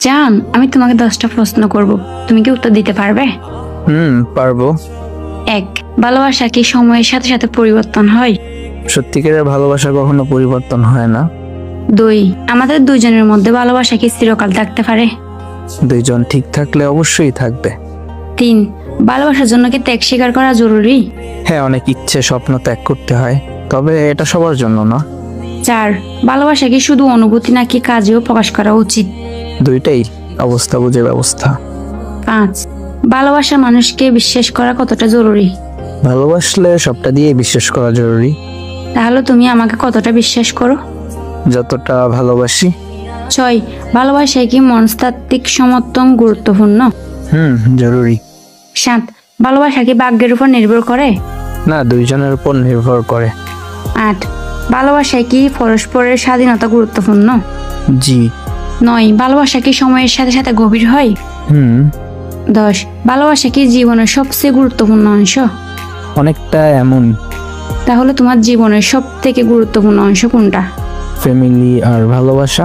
জান, আমি তোমাকে 10টা প্রশ্ন করব, তুমি কি উত্তর দিতে পারবে? পারবো। 1, ভালোবাসা কি সময়ের সাথে সাথে পরিবর্তন হয়? সত্যিকারের ভালোবাসা কখনো পরিবর্তন হয় না। 2, আমাদের দুজনের মধ্যে ভালোবাসা কি চিরকাল থাকতে পারে? দুইজন ঠিক থাকলে অবশ্যই থাকবে। 3, ভালোবাসার জন্য কি ত্যাগ স্বীকার করা জরুরি? হ্যাঁ, অনেক ইচ্ছে স্বপ্ন ত্যাগ করতে হয়, তবে এটা সবার জন্য না। 4, ভালোবাসা কি শুধু অনুভূতি নাকি কাজেও প্রকাশ করা উচিত? দুইটাই, অবস্থা বুঝে ব্যবস্থা। 5, ভালোবাসা মানুষকে বিশ্বাস করা কতটা জরুরি? ভালোবাসলে সবটা দিয়ে বিশ্বাস করা জরুরি। তাহলে তুমি আমাকে কতটা বিশ্বাস করো? যতটা ভালোবাসি। 6, ভালোবাসায় কি মনস্তাত্ত্বিক সমর্থন গুরুত্বপূর্ণ? জরুরি। 7, ভালোবাসা কি ভাগ্যের উপর নির্ভর করে? না, দুইজনের উপর নির্ভর করে। 8, ভালোবাসায় কি পরস্পরের স্বাধীনতা গুরুত্বপূর্ণ? জি। 9, ভালোবাসা কি সময়ের সাথে সাথে গভীর হয়? 10, ভালোবাসা কি জীবনের সবচেয়ে গুরুত্বপূর্ণ অংশ? অনেকটা এমন। তাহলে তোমার জীবনের সব থেকে গুরুত্বপূর্ণ অংশ কোনটা? ফ্যামিলি আর ভালোবাসা।